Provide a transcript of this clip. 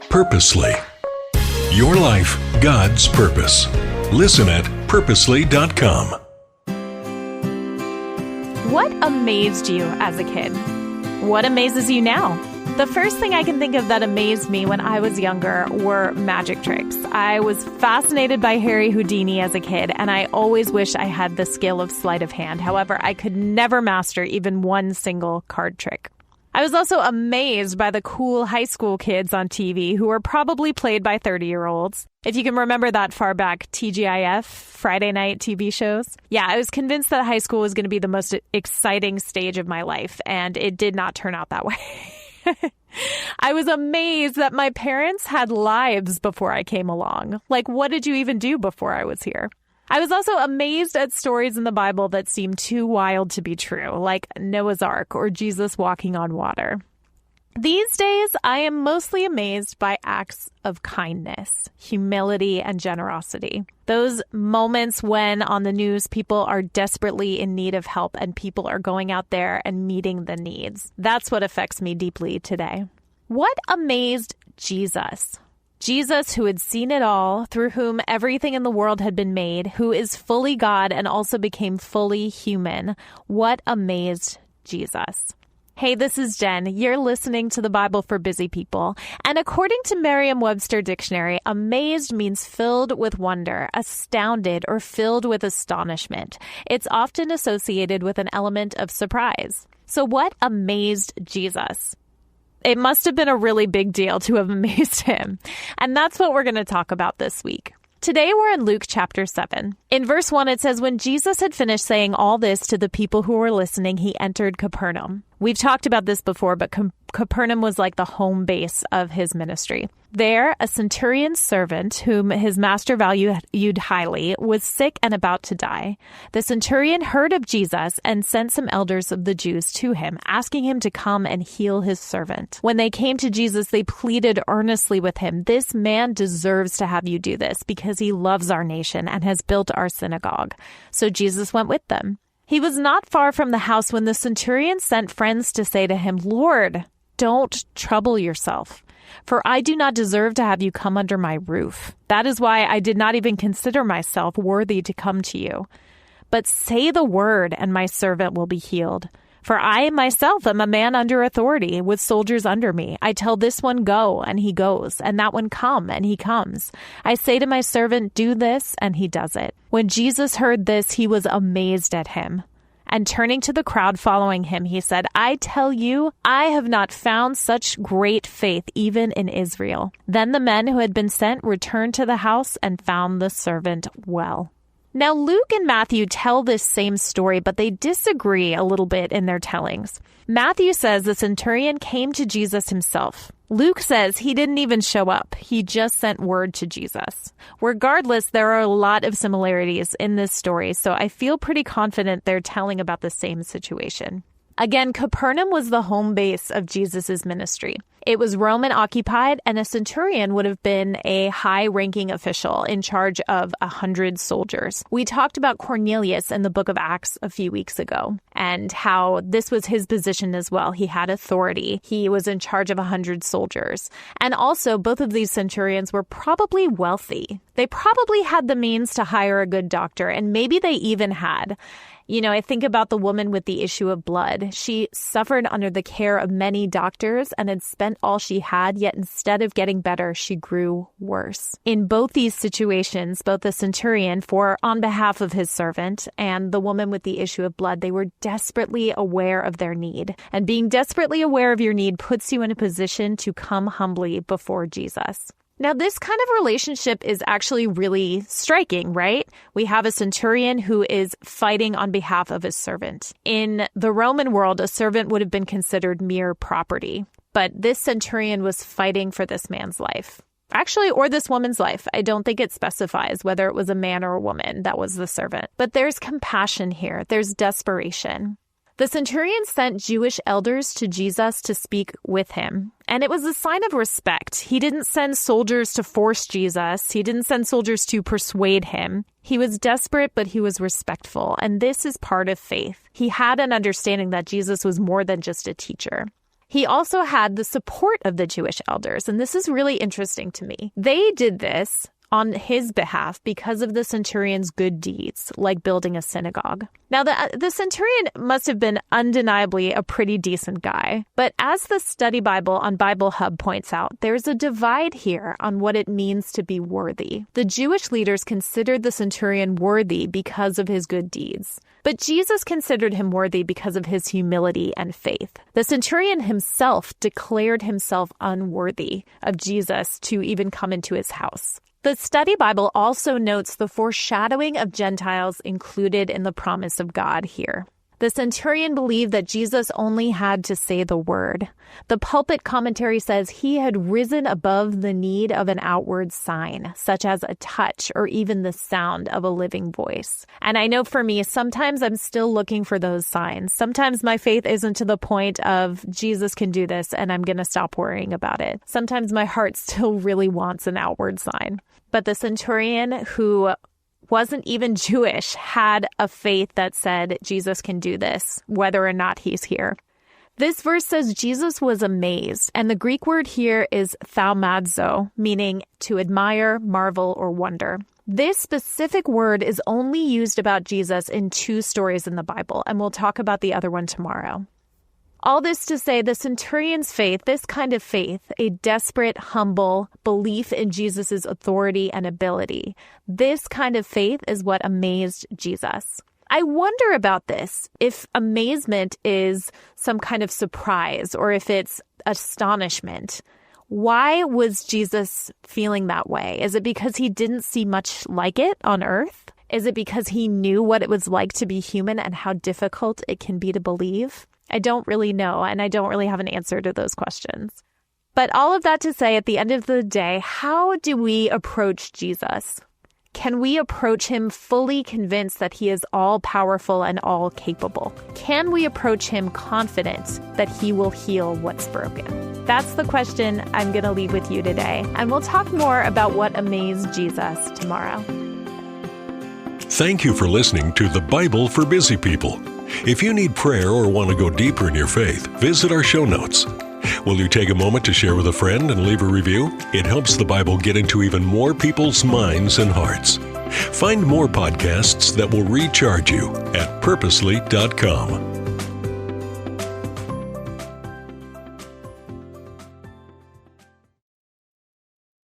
Purposely. Your life, God's purpose. Listen at purposely.com. What amazed you as a kid? What amazes you now? The first thing I can think of that amazed me when I was younger were magic tricks. I was fascinated by Harry Houdini as a kid, and I always wished I had the skill of sleight of hand. However, I could never master even one single card trick. I was also amazed by the cool high school kids on TV who were probably played by 30-year-olds. If you can remember that far back, TGIF, Friday night TV shows. Yeah, I was convinced that high school was going to be the most exciting stage of my life, and it did not turn out that way. I was amazed that my parents had lives before I came along. Like, what did you even do before I was here? I was also amazed at stories in the Bible that seemed too wild to be true, like Noah's Ark or Jesus walking on water. These days, I am mostly amazed by acts of kindness, humility, and generosity. Those moments when on the news people are desperately in need of help and people are going out there and meeting the needs. That's what affects me deeply today. What amazed Jesus? Jesus, who had seen it all, through whom everything in the world had been made, who is fully God and also became fully human. What amazed Jesus? Hey, this is Jen. You're listening to the Bible for Busy People. And according to Merriam-Webster Dictionary, amazed means filled with wonder, astounded, or filled with astonishment. It's often associated with an element of surprise. So what amazed Jesus? It must have been a really big deal to have amazed him. And that's what we're going to talk about this week. Today we're in Luke chapter 7. In verse 1, it says, when Jesus had finished saying all this to the people who were listening, he entered Capernaum. We've talked about this before, but Capernaum was like the home base of his ministry. There, a centurion's servant, whom his master valued highly, was sick and about to die. The centurion heard of Jesus and sent some elders of the Jews to him, asking him to come and heal his servant. When they came to Jesus, they pleaded earnestly with him, "This man deserves to have you do this because he loves our nation and has built our synagogue." So Jesus went with them. He was not far from the house when the centurion sent friends to say to him, "Lord, don't trouble yourself, for I do not deserve to have you come under my roof. That is why I did not even consider myself worthy to come to you. But say the word, and my servant will be healed. For I myself am a man under authority, with soldiers under me. I tell this one, go, and he goes, and that one, come, and he comes. I say to my servant, do this, and he does it." When Jesus heard this, he was amazed at him. And turning to the crowd following him, he said, "I tell you, I have not found such great faith even in Israel." Then the men who had been sent returned to the house and found the servant well. Now, Luke and Matthew tell this same story, but they disagree a little bit in their tellings. Matthew says the centurion came to Jesus himself. Luke says he didn't even show up. He just sent word to Jesus. Regardless, there are a lot of similarities in this story, so I feel pretty confident they're telling about the same situation. Again, Capernaum was the home base of Jesus' ministry. It was Roman occupied, and a centurion would have been a high-ranking official in charge of 100 soldiers. We talked about Cornelius in the book of Acts a few weeks ago, and how this was his position as well. He had authority. He was in charge of 100 soldiers. And also, both of these centurions were probably wealthy. They probably had the means to hire a good doctor, and maybe they even had. You know, I think about the woman with the issue of blood. She suffered under the care of many doctors and had spent all she had, yet instead of getting better, she grew worse. In both these situations, both the centurion, on behalf of his servant, and the woman with the issue of blood, they were desperately aware of their need. And being desperately aware of your need puts you in a position to come humbly before Jesus. Now, this kind of relationship is actually really striking, right? We have a centurion who is fighting on behalf of his servant. In the Roman world, a servant would have been considered mere property. But this centurion was fighting for this man's life. Actually, or this woman's life. I don't think it specifies whether it was a man or a woman that was the servant. But there's compassion here. There's desperation. The centurion sent Jewish elders to Jesus to speak with him. And it was a sign of respect. He didn't send soldiers to force Jesus. He didn't send soldiers to persuade him. He was desperate, but he was respectful. And this is part of faith. He had an understanding that Jesus was more than just a teacher. He also had the support of the Jewish elders, and this is really interesting to me. They did this on his behalf because of the centurion's good deeds, like building a synagogue. Now, the centurion must have been undeniably a pretty decent guy, but as the study Bible on Bible Hub points out, there's a divide here on what it means to be worthy. The Jewish leaders considered the centurion worthy because of his good deeds, but Jesus considered him worthy because of his humility and faith. The centurion himself declared himself unworthy of Jesus to even come into his house. The study Bible also notes the foreshadowing of Gentiles included in the promise of God here. The centurion believed that Jesus only had to say the word. The pulpit commentary says he had risen above the need of an outward sign, such as a touch or even the sound of a living voice. And I know for me, sometimes I'm still looking for those signs. Sometimes my faith isn't to the point of Jesus can do this and I'm going to stop worrying about it. Sometimes my heart still really wants an outward sign. But the centurion, who wasn't even Jewish, had a faith that said Jesus can do this, whether or not he's here. This verse says Jesus was amazed, and the Greek word here is thaumazo, meaning to admire, marvel, or wonder. This specific word is only used about Jesus in 2 stories in the Bible, and we'll talk about the other one tomorrow. All this to say, the centurion's faith, this kind of faith, a desperate, humble belief in Jesus' authority and ability, this kind of faith is what amazed Jesus. I wonder about this, if amazement is some kind of surprise or if it's astonishment. Why was Jesus feeling that way? Is it because he didn't see much like it on earth? Is it because he knew what it was like to be human and how difficult it can be to believe? I don't really know, and I don't really have an answer to those questions. But all of that to say, at the end of the day, how do we approach Jesus? Can we approach him fully convinced that he is all-powerful and all-capable? Can we approach him confident that he will heal what's broken? That's the question I'm going to leave with you today, and we'll talk more about what amazed Jesus tomorrow. Thank you for listening to The Bible for Busy People. If you need prayer or want to go deeper in your faith, visit our show notes. Will you take a moment to share with a friend and leave a review? It helps the Bible get into even more people's minds and hearts. Find more podcasts that will recharge you at purposely.com.